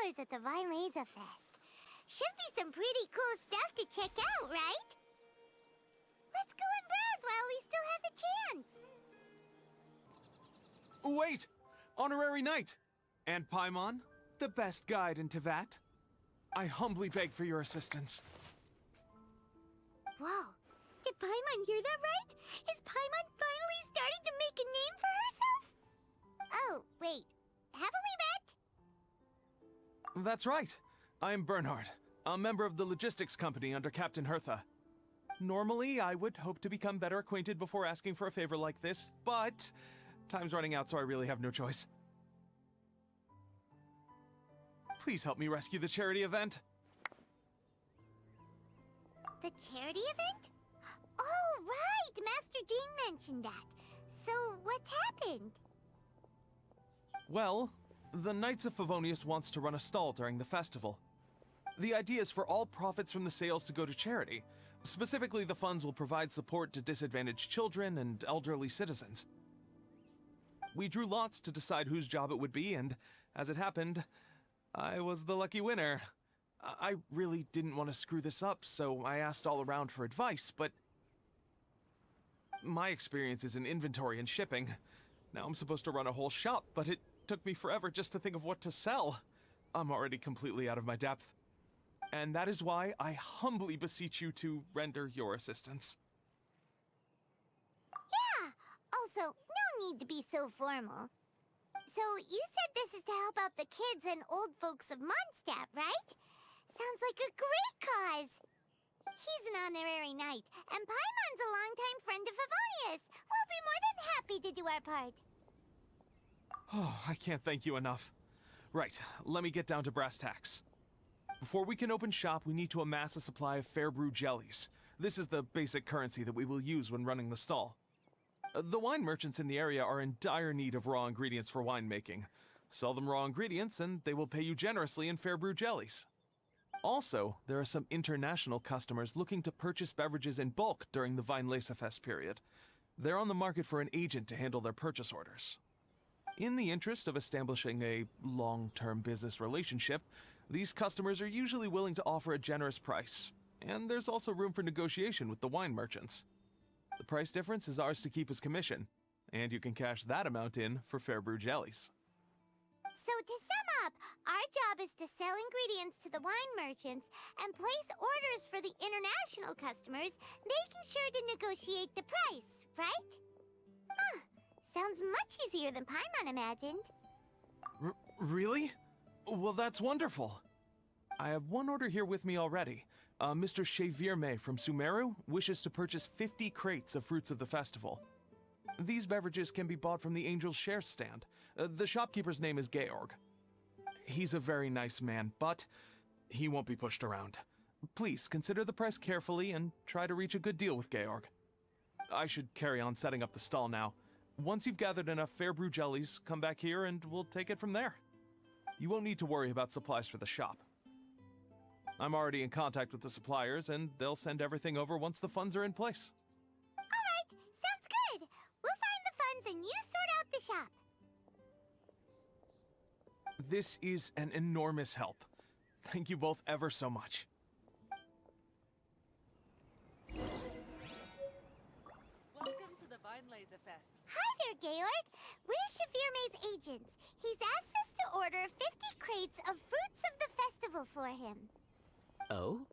colors at the Vinelaser Fest. Should be some pretty cool stuff to check out, right? Let's go and browse while we still have the chance. Wait! Honorary Knight! And Paimon, the best guide in Teyvat. I humbly beg for your assistance. Whoa. Did Paimon hear that right? Is Paimon finally starting to make a name for herself? Oh, wait. Haven't we met? That's right. I'm Bernhard, a member of the logistics company under Captain Hertha. Normally, I would hope to become better acquainted before asking for a favor like this, but time's running out, so I really have no choice. Please help me rescue the charity event. The charity event? Oh, right! Master Jean mentioned that. So, what's happened? Well, the Knights of Favonius wants to run a stall during the festival. The idea is for all profits from the sales to go to charity. Specifically, the funds will provide support to disadvantaged children and elderly citizens. We drew lots to decide whose job it would be, and as it happened, I was the lucky winner. I really didn't want to screw this up, so I asked all around for advice, but my experience is in inventory and shipping. Now I'm supposed to run a whole shop, but it took me forever just to think of what to sell. I'm already completely out of my depth. And that is why I humbly beseech you to render your assistance. Yeah! Also, no need to be so formal. So, you said this is to help out the kids and old folks of Mondstadt, right? Sounds like a great cause! He's an honorary knight, and Paimon's a longtime friend of Favonius. We'll be more than happy to do our part. Oh, I can't thank you enough. Right, let me get down to brass tacks. Before we can open shop, we need to amass a supply of fair brew jellies. This is the basic currency that we will use when running the stall. The wine merchants in the area are in dire need of raw ingredients for winemaking. Sell them raw ingredients and they will pay you generously in fair brew jellies. Also, there are some international customers looking to purchase beverages in bulk during the Vinelaser period. They're on the market for an agent to handle their purchase orders. In the interest of establishing a long-term business relationship, these customers are usually willing to offer a generous price, and there's also room for negotiation with the wine merchants. The price difference is ours to keep as commission, and you can cash that amount in for fair brew jellies. So to sum up, our job is to sell ingredients to the wine merchants and place orders for the international customers, making sure to negotiate the price, right? Huh. Sounds much easier than Paimon imagined. Really? Well, that's wonderful. I have one order here with me already. Mr. Chevirme from Sumeru wishes to purchase 50 crates of fruits of the festival. These beverages can be bought from the Angel's Share stand. The shopkeeper's name is Georg. He's a very nice man, but he won't be pushed around. Please consider the price carefully and try to reach a good deal with Georg. I should carry on setting up the stall now. Once you've gathered enough fair brew jellies, come back here and we'll take it from there. You won't need to worry about supplies for the shop. I'm already in contact with the suppliers, and they'll send everything over once the funds are in place. Alright, sounds good. We'll find the funds and you sort out the shop. This is an enormous help. Thank you both ever so much. Welcome to the Vinelaser Fest. Hi there, Georg. We're Chevirme's agents. He's asked us to order 50 crates of fruits of the festival for him. Oh?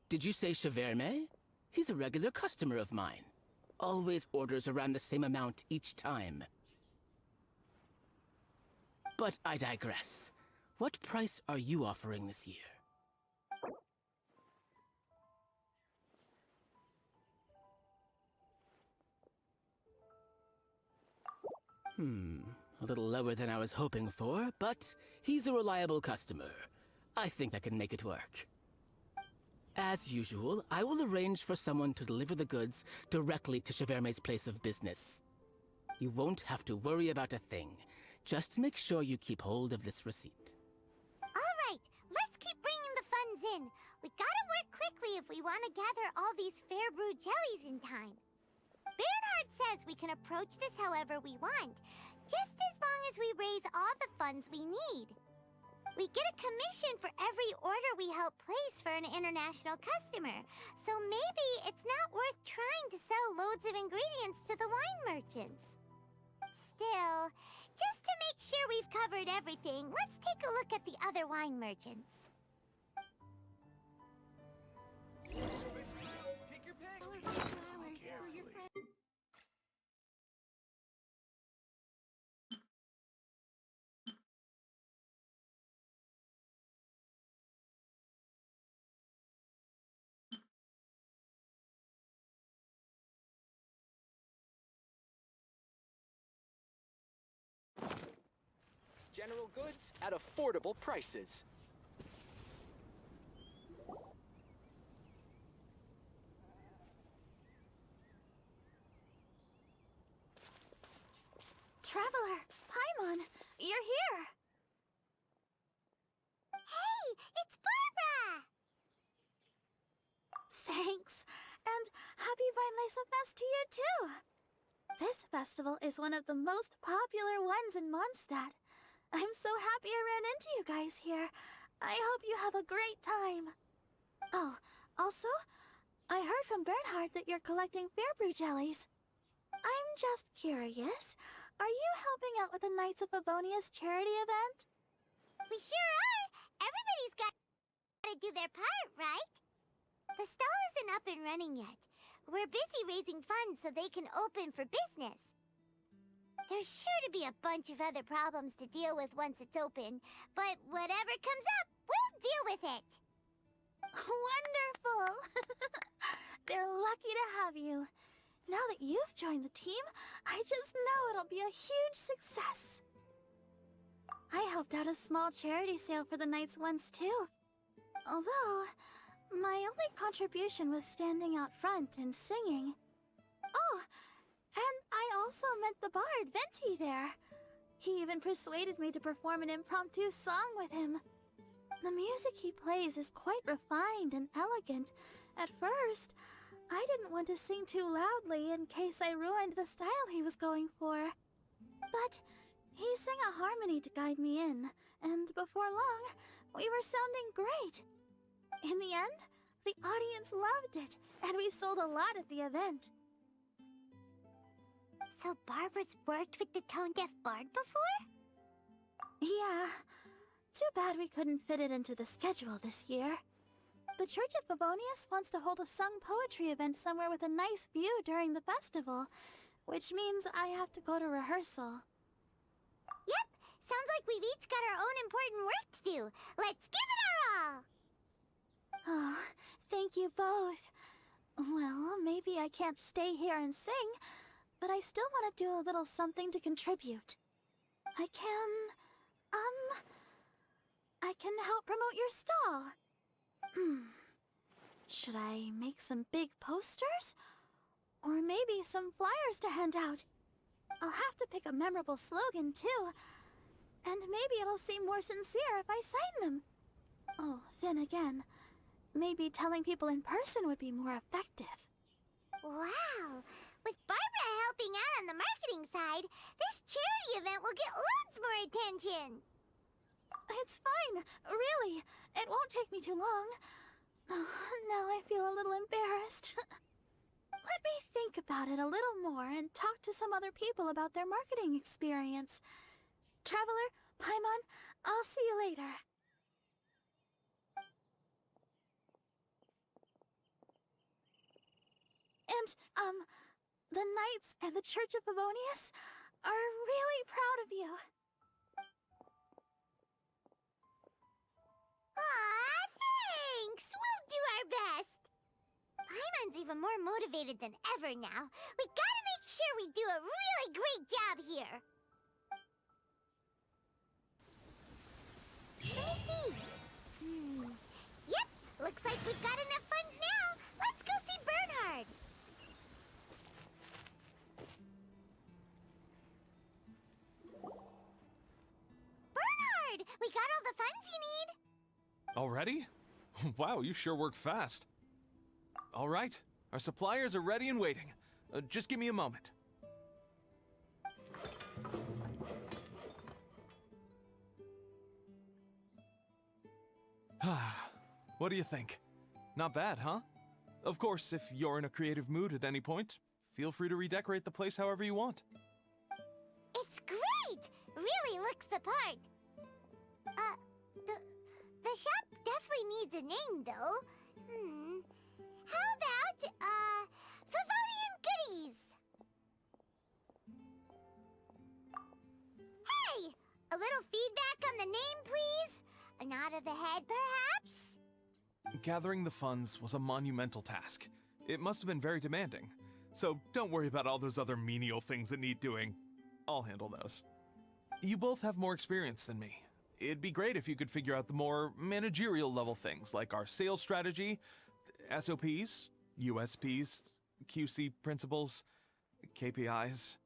Did you say Chevirme? He's a regular customer of mine. Always orders around the same amount each time. But I digress. What price are you offering this year? A little lower than I was hoping for, but he's a reliable customer. I think I can make it work. As usual, I will arrange for someone to deliver the goods directly to Chevirme's place of business. You won't have to worry about a thing. Just make sure you keep hold of this receipt. Alright, let's keep bringing the funds in. We gotta work quickly if we want to gather all these fair brew jellies in time. Bernhard says we can approach this however we want, just as long as we raise all the funds we need. We get a commission for every order we help place for an international customer. So maybe it's not worth trying to sell loads of ingredients to the wine merchants. Still, just to make sure we've covered everything, let's take a look at the other wine merchants. Take your pick. General goods at affordable prices. Traveler, Paimon, you're here! Hey, it's Barbara! Thanks, and happy Vinelesa Fest to you too! This festival is one of the most popular ones in Mondstadt. I'm so happy I ran into you guys here. I hope you have a great time. Oh, also, I heard from Bernhard that you're collecting Fairbrew jellies. I'm just curious, are you helping out with the Knights of Favonia's charity event? We sure are! Everybody's got to do their part, right? The stall isn't up and running yet. We're busy raising funds so they can open for business. There's sure to be a bunch of other problems to deal with once it's open, but whatever comes up, we'll deal with it. Wonderful! They're lucky to have you. Now that you've joined the team, I just know it'll be a huge success. I helped out a small charity sale for the Knights once too. Although, my only contribution was standing out front and singing. Oh, and I also met the bard, Venti, there. He even persuaded me to perform an impromptu song with him. The music he plays is quite refined and elegant. At first, I didn't want to sing too loudly in case I ruined the style he was going for. But he sang a harmony to guide me in, and before long, we were sounding great. In the end, the audience loved it, and we sold a lot at the event. So Barbara's worked with the tone-deaf bard before? Yeah. Too bad we couldn't fit it into the schedule this year. The Church of Favonius wants to hold a sung poetry event somewhere with a nice view during the festival, which means I have to go to rehearsal. Yep, sounds like we've each got our own important work to do. Let's give it our all! Oh, thank you both. Well, maybe I can't stay here and sing, but I still want to do a little something to contribute. I can help promote your stall. Should I make some big posters? Or maybe some flyers to hand out? I'll have to pick a memorable slogan, too. And maybe it'll seem more sincere if I sign them. Oh, then again, maybe telling people in person would be more effective. Wow! With Barbara helping out on the marketing side, this charity event will get loads more attention! It's fine, really. It won't take me too long. Oh, now I feel a little embarrassed. Let me think about it a little more and talk to some other people about their marketing experience. Traveler, Paimon, I'll see you later. And, the Knights and the Church of Favonius are really proud of you. Aw, thanks! We'll do our best! Paimon's even more motivated than ever now. We gotta make sure we do a really great job here! Let me see. Yep, looks like we've got enough funds now. Let's go see Bernhard. Bernhard, we got all the funds you need. Already? Wow, you sure work fast. All right, our suppliers are ready and waiting. Just give me a moment. What do you think? Not bad, huh? Of course, if you're in a creative mood at any point, feel free to redecorate the place however you want. It's great! Really looks the part. The shop definitely needs a name, though. How about, Favonian Goodies? Hey! A little feedback on the name, please? A nod of the head, perhaps? Gathering the funds was a monumental task. It must have been very demanding. So don't worry about all those other menial things that need doing. I'll handle those. You both have more experience than me. It'd be great if you could figure out the more managerial level things, like our sales strategy, SOPs, USPs, QC principles, KPIs.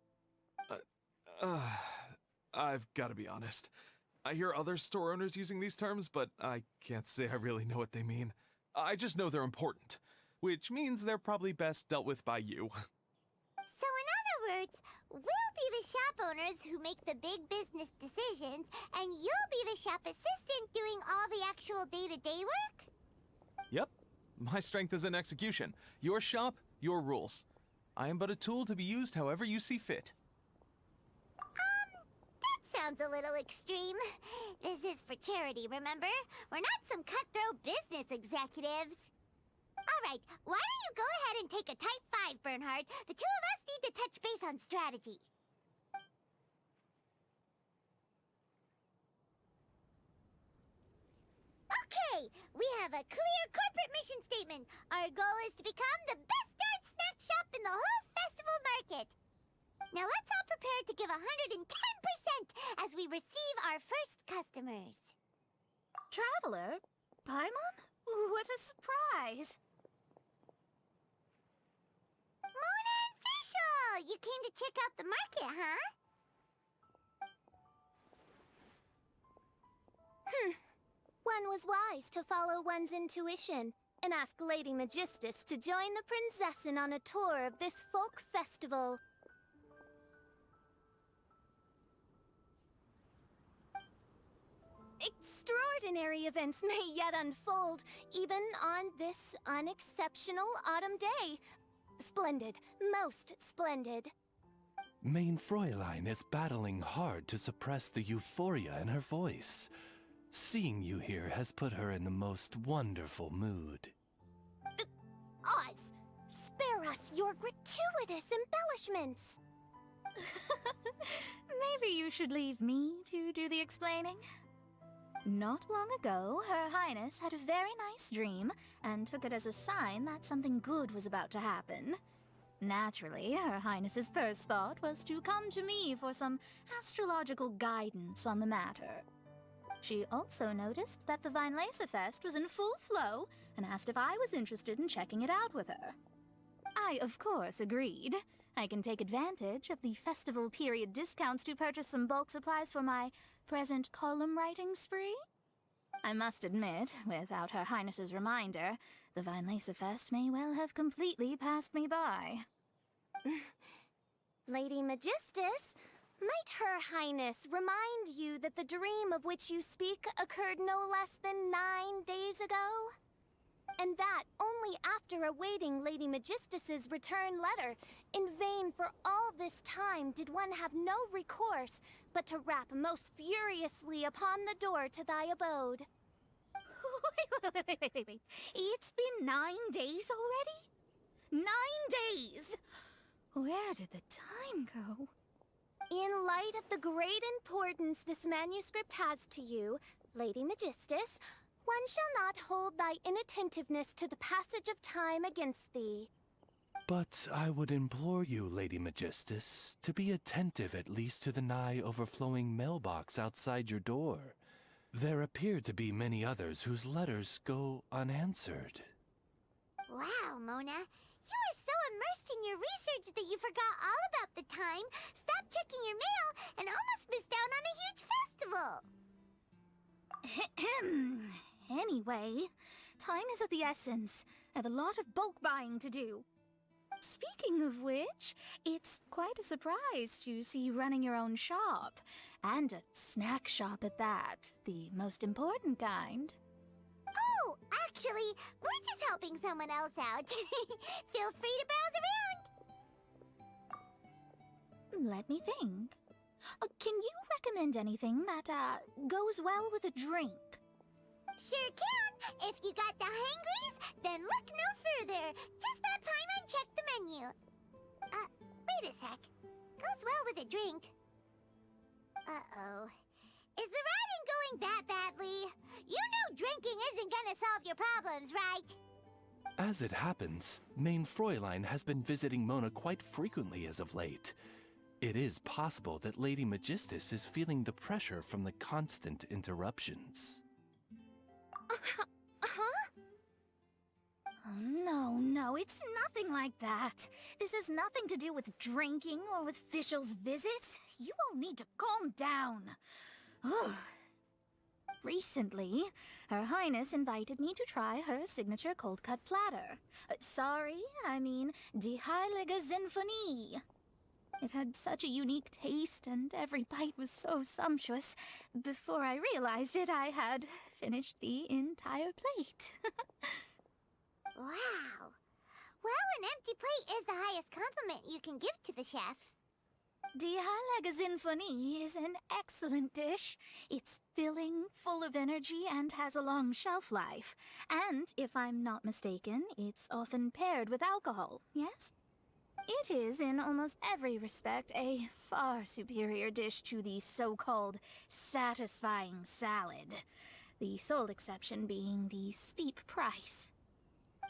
I've got to be honest. I hear other store owners using these terms, but I can't say I really know what they mean. I just know they're important, which means they're probably best dealt with by you. So in other words, we'll be the shop owners who make the big business decisions, and you'll be the shop assistant doing all the actual day-to-day work? Yep. My strength is in execution. Your shop, your rules. I am but a tool to be used however you see fit. That sounds a little extreme. This is for charity, remember? We're not some cutthroat business executives. All right, why don't you go ahead and take a type 5, Bernhard? The two of us need to touch base on strategy. Okay, we have a clear corporate mission statement. Our goal is to become the best darn snack shop in the whole festival market. Now let's all prepare to give 110% as we receive our first customers. Traveler? Paimon? What a surprise! Mona and Fischl! You came to check out the market, huh? One was wise to follow one's intuition and ask Lady Magistus to join the Prinzessin on a tour of this folk festival. Extraordinary events may yet unfold, even on this unexceptional autumn day. Splendid, most splendid. Mein Fräulein is battling hard to suppress the euphoria in her voice. Seeing you here has put her in the most wonderful mood. Oz, spare us your gratuitous embellishments. Maybe you should leave me to do the explaining. Not long ago, Her Highness had a very nice dream and took it as a sign that something good was about to happen. Naturally, Her Highness's first thought was to come to me for some astrological guidance on the matter. She also noticed that the Weinlesefest was in full flow and asked if I was interested in checking it out with her. I, of course, agreed. I can take advantage of the festival period discounts to purchase some bulk supplies for my present column writing spree. I must admit, without Her Highness's reminder, the Weinlesefest may well have completely passed me by. Lady Magistus, might Her Highness remind you that the dream of which you speak occurred no less than 9 days ago? And that only after awaiting Lady Magistus's return letter. In vain for all this time did one have no recourse but to rap most furiously upon the door to thy abode. Wait. It's been 9 days already? 9 days! Where did the time go? In light of the great importance this manuscript has to you, Lady Magistus, one shall not hold thy inattentiveness to the passage of time against thee. But I would implore you, Lady Magistus, to be attentive at least to the nigh overflowing mailbox outside your door. There appear to be many others whose letters go unanswered. Wow, Mona. You were so immersed in your research that you forgot all about the time, stopped checking your mail, and almost missed out on a huge festival. Anyway, time is of the essence. I have a lot of bulk buying to do. Speaking of which, it's quite a surprise to see you running your own shop. And a snack shop at that, the most important kind. Oh, actually, we're just helping someone else out. Feel free to browse around. Let me think. Can you recommend anything that, goes well with a drink? Sure can. If you got the hangries, then look no further. Just that Paimon check the menu. Wait a sec. Goes well with a drink. Uh-oh. Is the riding going that badly? You know drinking isn't gonna solve your problems, right? As it happens, Main Fräulein has been visiting Mona quite frequently as of late. It is possible that Lady Magistus is feeling the pressure from the constant interruptions. Huh? Oh, no, it's nothing like that. This has nothing to do with drinking or with Fischl's visits. You all need to calm down. Ugh. Recently, Her Highness invited me to try her signature cold-cut platter. Die Heilige Sinfonie. It had such a unique taste, and every bite was so sumptuous. Before I realized it, I had finished the entire plate. Wow. Well, an empty plate is the highest compliment you can give to the chef. Die Heilige Sinfonie is an excellent dish. It's filling, full of energy, and has a long shelf life. And, if I'm not mistaken, it's often paired with alcohol, yes? It is, in almost every respect, a far superior dish to the so-called satisfying salad. The sole exception being the steep price.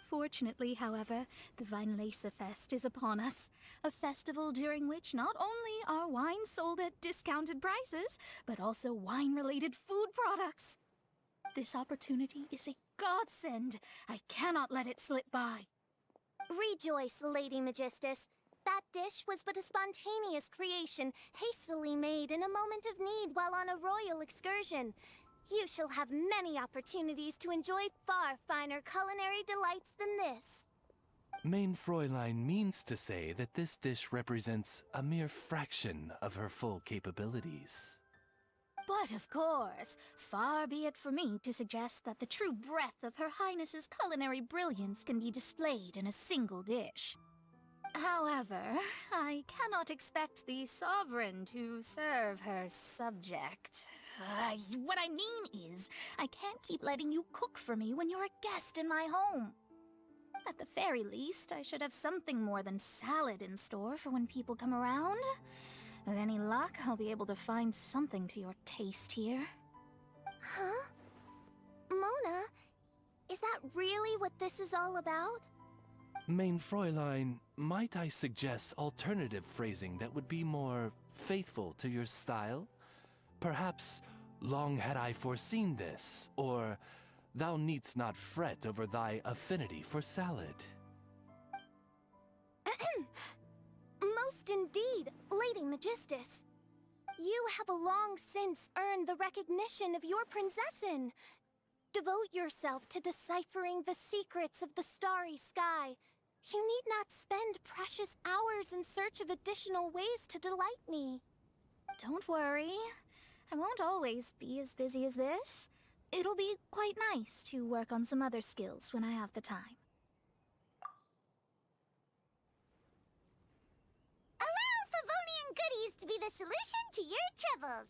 Fortunately, however, the Weinlese-Fest is upon us. A festival during which not only are wines sold at discounted prices, but also wine-related food products. This opportunity is a godsend. I cannot let it slip by. Rejoice, Lady Magistus. That dish was but a spontaneous creation, hastily made in a moment of need while on a royal excursion. You shall have many opportunities to enjoy far finer culinary delights than this. Main Fräulein means to say that this dish represents a mere fraction of her full capabilities. But of course, far be it for me to suggest that the true breadth of Her Highness's culinary brilliance can be displayed in a single dish. However, I cannot expect the sovereign to serve her subject. What I mean is, I can't keep letting you cook for me when you're a guest in my home. At the very least, I should have something more than salad in store for when people come around. With any luck, I'll be able to find something to your taste here. Huh? Mona, is that really what this is all about? Main Fräulein, might I suggest alternative phrasing that would be more faithful to your style? Perhaps, long had I foreseen this, or thou needst not fret over thy affinity for salad. Most indeed, Lady Magistus. You have long since earned the recognition of your prinzessin. Devote yourself to deciphering the secrets of the starry sky. You need not spend precious hours in search of additional ways to delight me. Don't worry. I won't always be as busy as this. It'll be quite nice to work on some other skills when I have the time. Allow Favonian goodies to be the solution to your troubles.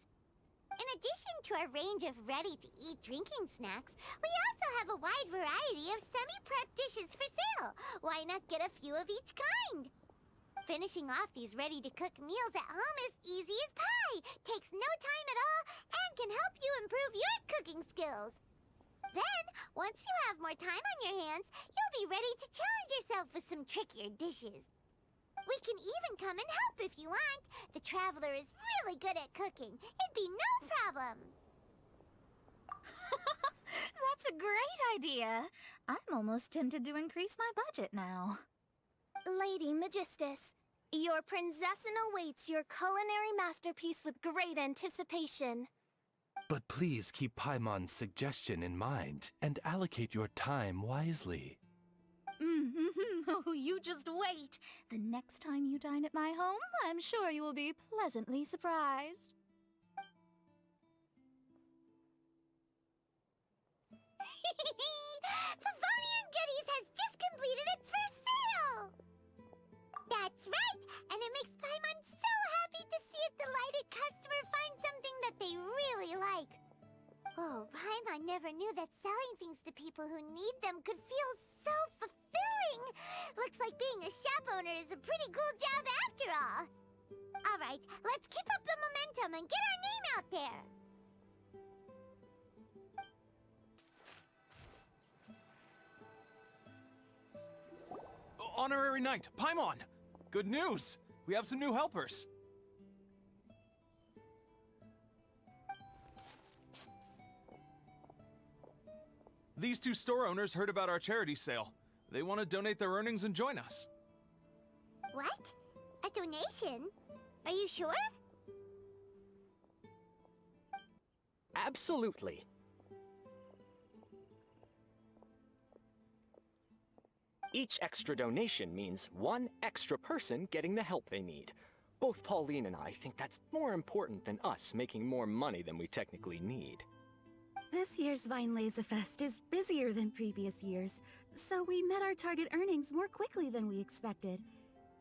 In addition to our range of ready-to-eat drinking snacks, we also have a wide variety of semi-prep dishes for sale. Why not get a few of each kind? Finishing off these ready-to-cook meals at home is easy as pie, takes no time at all, and can help you improve your cooking skills. Then, once you have more time on your hands, you'll be ready to challenge yourself with some trickier dishes. We can even come and help if you want. The Traveler is really good at cooking. It'd be no problem. That's a great idea. I'm almost tempted to increase my budget now. Lady Magistus, your prinzessin awaits your culinary masterpiece with great anticipation. But please keep Paimon's suggestion in mind and allocate your time wisely. Oh, you just wait. The next time you dine at my home, I'm sure you will be pleasantly surprised. Favonian Goodies has just completed its first sale! That's right, and it makes Paimon so happy to see a delighted customer find something that they really like. Oh, Paimon never knew that selling things to people who need them could feel so fulfilling. Looks like being a shop owner is a pretty cool job after all. All right, let's keep up the momentum and get our name out there. Honorary Knight, Paimon! Good news! We have some new helpers. These two store owners heard about our charity sale. They want to donate their earnings and join us. What? A donation? Are you sure? Absolutely. Each extra donation means one extra person getting the help they need. Both Pauline and I think that's more important than us making more money than we technically need. This year's Vine Laser Fest is busier than previous years, so we met our target earnings more quickly than we expected.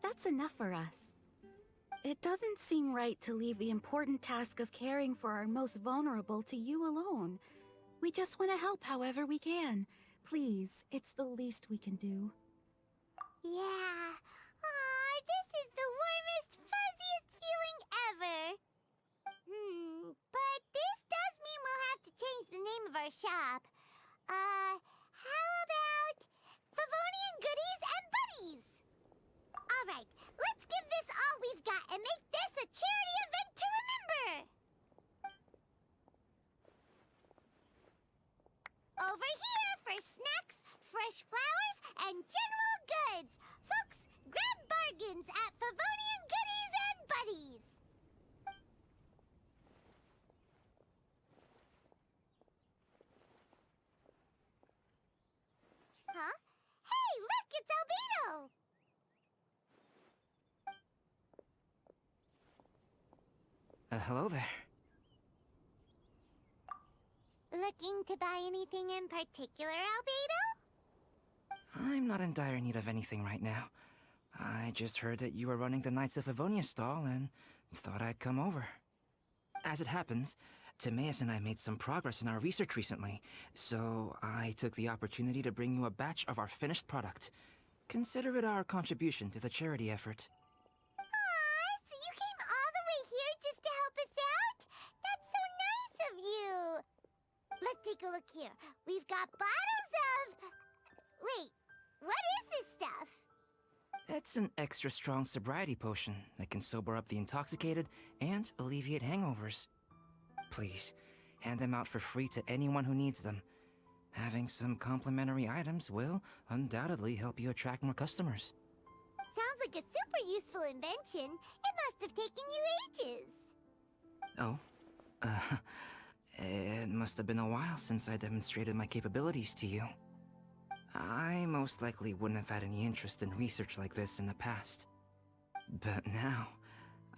That's enough for us. It doesn't seem right to leave the important task of caring for our most vulnerable to you alone. We just want to help however we can. Please, it's the least we can do. Yeah. Aw, this is the warmest, fuzziest feeling ever. But this does mean we'll have to change the name of our shop. How about Favonian Goodies and Buddies? All right, let's give this all we've got and make this a charity event to remember. Over here for snacks, fresh flowers, and general goods. Folks, grab bargains at Favonian Goodies and Buddies. Huh? Hey, look, it's Albedo! Hello there. Looking to buy anything in particular, Albedo? I'm not in dire need of anything right now. I just heard that you were running the Knights of Favonia stall and thought I'd come over. As it happens, Timaeus and I made some progress in our research recently, so I took the opportunity to bring you a batch of our finished product. Consider it our contribution to the charity effort. Aw, so you came all the way here just to help us out? That's so nice of you! Let's take a look here. We've got bottles of... Wait, what is this stuff? It's an extra strong sobriety potion that can sober up the intoxicated and alleviate hangovers. Please, hand them out for free to anyone who needs them. Having some complimentary items will undoubtedly help you attract more customers. Sounds like a super useful invention. It must have taken you ages. Oh, it must have been a while since I demonstrated my capabilities to you. I most likely wouldn't have had any interest in research like this in the past. But now,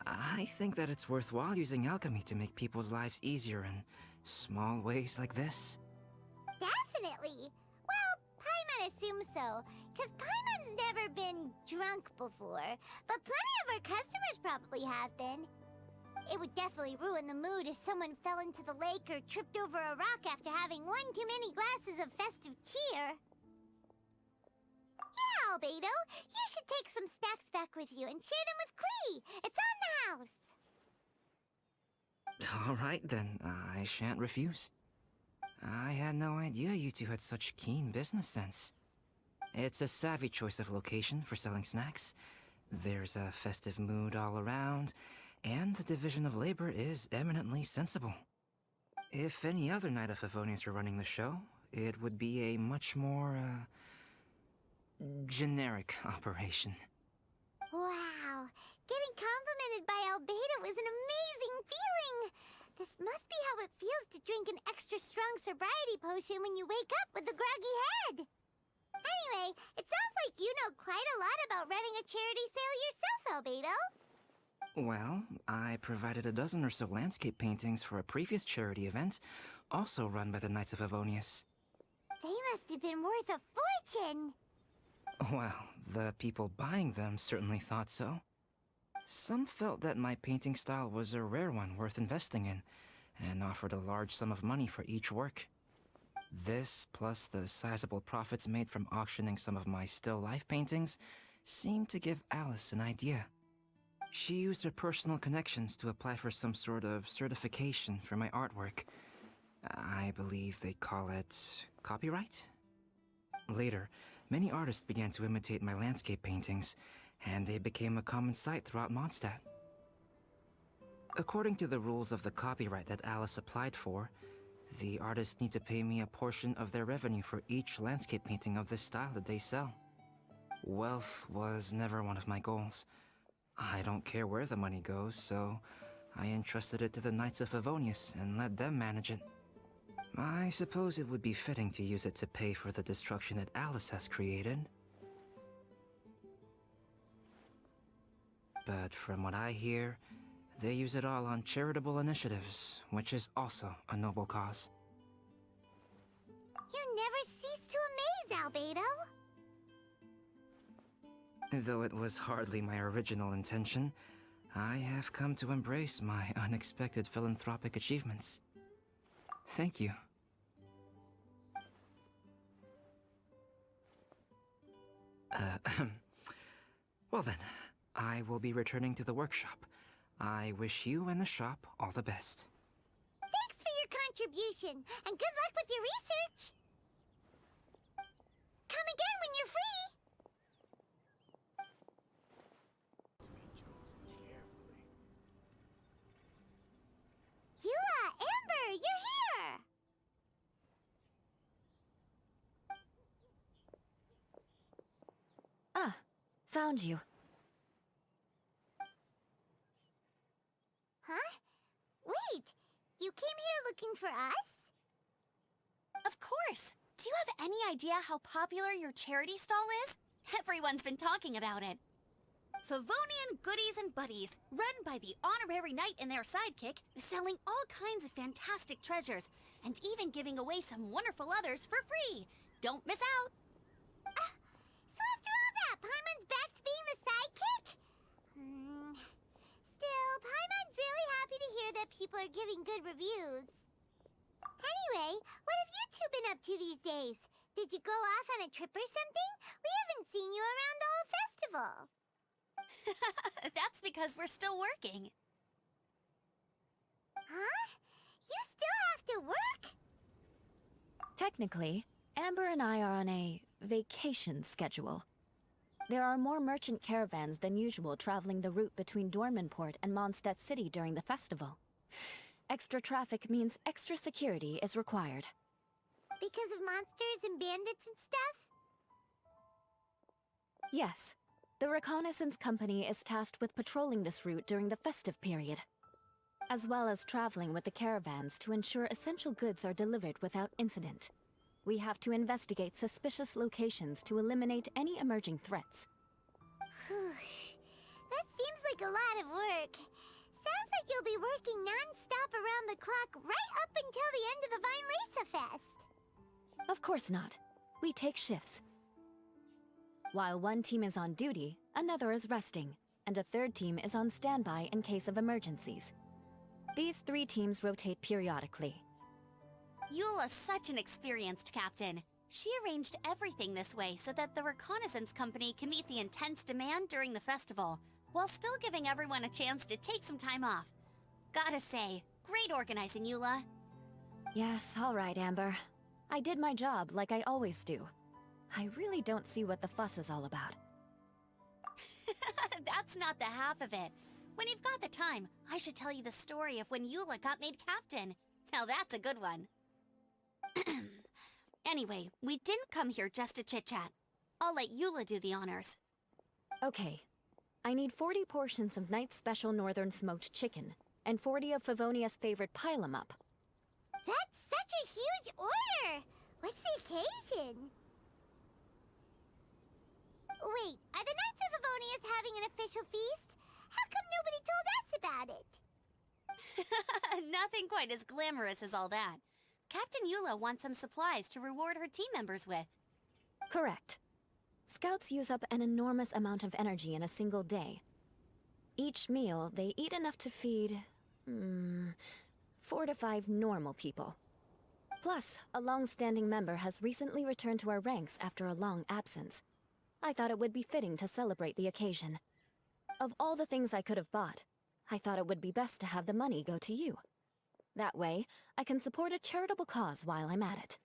I think that it's worthwhile using alchemy to make people's lives easier in small ways like this. Definitely. Well, Paimon assumes so, because Paimon's never been drunk before, but plenty of our customers probably have been. It would definitely ruin the mood if someone fell into the lake or tripped over a rock after having one too many glasses of festive cheer. Yeah, Albedo, you should take some snacks back with you and share them with Klee. It's on the house. All right then, I shan't refuse. I had no idea you two had such keen business sense. It's a savvy choice of location for selling snacks. There's a festive mood all around, and the division of labor is eminently sensible. If any other Knight of Favonians were running the show, it would be a much more, generic operation. Wow, getting complimented by Albedo is an amazing feeling. This must be how it feels to drink an extra strong sobriety potion when you wake up with a groggy head. Anyway, it sounds like you know quite a lot about running a charity sale yourself, Albedo. Well, I provided a dozen or so landscape paintings for a previous charity event, also run by the Knights of Favonius. They must have been worth a fortune. Well, the people buying them certainly thought so. Some felt that my painting style was a rare one worth investing in, and offered a large sum of money for each work. This, plus the sizable profits made from auctioning some of my still life paintings, seemed to give Alice an idea. She used her personal connections to apply for some sort of certification for my artwork. I believe they call it copyright? Later, many artists began to imitate my landscape paintings, and they became a common sight throughout Mondstadt. According to the rules of the copyright that Alice applied for, the artists need to pay me a portion of their revenue for each landscape painting of this style that they sell. Wealth was never one of my goals. I don't care where the money goes, so I entrusted it to the Knights of Favonius and let them manage it. I suppose it would be fitting to use it to pay for the destruction that Alice has created. But from what I hear, they use it all on charitable initiatives, which is also a noble cause. You never cease to amaze, Albedo. Though it was hardly my original intention, I have come to embrace my unexpected philanthropic achievements. Thank you. Well then, I will be returning to the workshop. I wish you and the shop all the best. Thanks for your contribution, and good luck with your research. Come again when you're free. Eula, Amber, you're here! Ah, found you. Huh? Wait, you came here looking for us? Of course! Do you have any idea how popular your charity stall is? Everyone's been talking about it. Favonian Goodies and Buddies, run by the honorary knight and their sidekick, selling all kinds of fantastic treasures, and even giving away some wonderful others for free. Don't miss out! So after all that, Paimon's back to being the sidekick? Still, Paimon's really happy to hear that people are giving good reviews. Anyway, what have you two been up to these days? Did you go off on a trip or something? We haven't seen you around the whole festival. That's because we're still working. Huh? You still have to work? Technically, Amber and I are on a vacation schedule. There are more merchant caravans than usual traveling the route between Dormanport and Mondstadt City during the festival. Extra traffic means extra security is required. Because of monsters and bandits and stuff? Yes. The reconnaissance company is tasked with patrolling this route during the festive period, as well as traveling with the caravans to ensure essential goods are delivered without incident. We have to investigate suspicious locations to eliminate any emerging threats. That seems like a lot of work. Sounds like you'll be working non-stop around the clock right up until the end of the Vine Fest. Of course not. We take shifts. While one team is on duty, another is resting, and a third team is on standby in case of emergencies. These 3 teams rotate periodically. Eula's such an experienced captain. She arranged everything this way so that the reconnaissance company can meet the intense demand during the festival, while still giving everyone a chance to take some time off. Gotta say, great organizing, Eula. Yes, all right, Amber. I did my job like I always do. I really don't see what the fuss is all about. That's not the half of it. When you've got the time, I should tell you the story of when Eula got made captain. Now that's a good one. Anyway, we didn't come here just to chit-chat. I'll let Eula do the honors. Okay. I need 40 portions of Knight's Special Northern Smoked Chicken, and 40 of Favonia's favorite pile-em-up. That's such a huge order! What's the occasion? Wait, are the Knights of Favonius having an official feast? How come nobody told us about it? Nothing quite as glamorous as all that. Captain Eula wants some supplies to reward her team members with. Correct. Scouts use up an enormous amount of energy in a single day. Each meal, they eat enough to feed... 4 to 5 normal people. Plus, a long-standing member has recently returned to our ranks after a long absence. I thought it would be fitting to celebrate the occasion. Of all the things I could have bought, I thought it would be best to have the money go to you. That way, I can support a charitable cause while I'm at it.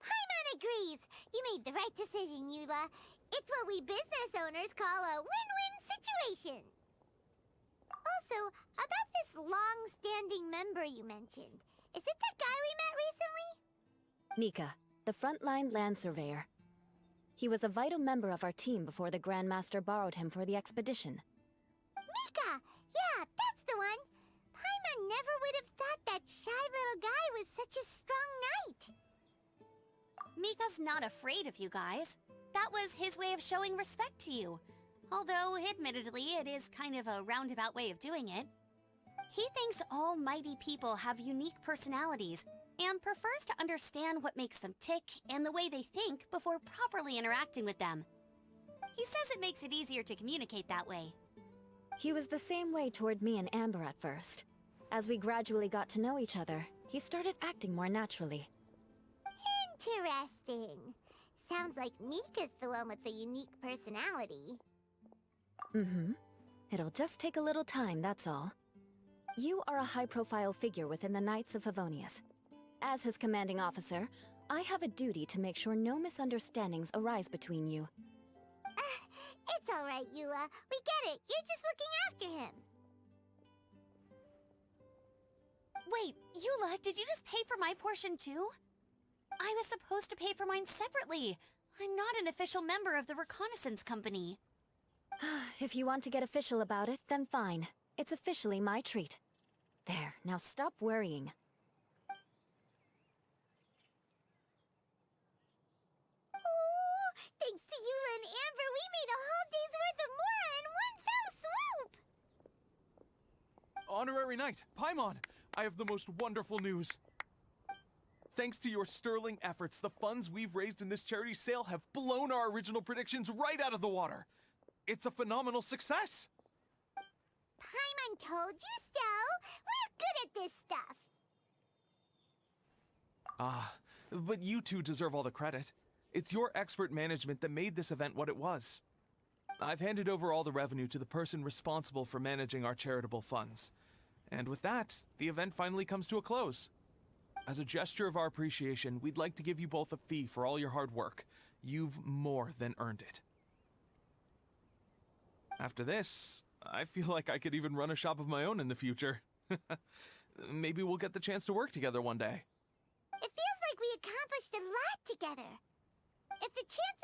Paimon agrees. You made the right decision, Eula. It's what we business owners call a win-win situation. Also, about this long-standing member you mentioned, is it that guy we met recently? Mika, the frontline land surveyor. He was a vital member of our team before the Grandmaster borrowed him for the expedition. Mika! Yeah, that's the one! Paimon never would have thought that shy little guy was such a strong knight. Mika's not afraid of you guys. That was his way of showing respect to you. Although, admittedly, it is kind of a roundabout way of doing it. He thinks all mighty people have unique personalities and prefers to understand what makes them tick and the way they think before properly interacting with them. He says it makes it easier to communicate that way. He was the same way toward me and Amber at first. As we gradually got to know each other, he started acting more naturally. Interesting. Sounds like Mika's the one with the unique personality. Mm-hmm. It'll just take a little time, that's all. You are a high-profile figure within the Knights of Favonius. As his commanding officer, I have a duty to make sure no misunderstandings arise between you. It's all right, Eula. We get it. You're just looking after him. Wait, Eula, did you just pay for my portion too? I was supposed to pay for mine separately. I'm not an official member of the reconnaissance company. If you want to get official about it, then fine. It's officially my treat. There, now stop worrying. Oh, thanks to Eula and Amber, we made a whole day's worth of Mora in one fell swoop! Honorary Knight, Paimon, I have the most wonderful news. Thanks to your sterling efforts, the funds we've raised in this charity sale have blown our original predictions right out of the water. It's a phenomenal success! Paimon told you so! We're good at this stuff! But you two deserve all the credit. It's your expert management that made this event what it was. I've handed over all the revenue to the person responsible for managing our charitable funds. And with that, the event finally comes to a close. As a gesture of our appreciation, we'd like to give you both a fee for all your hard work. You've more than earned it. After this, I feel like I could even run a shop of my own in the future. Maybe we'll get the chance to work together one day. It feels like we accomplished a lot together. If the chance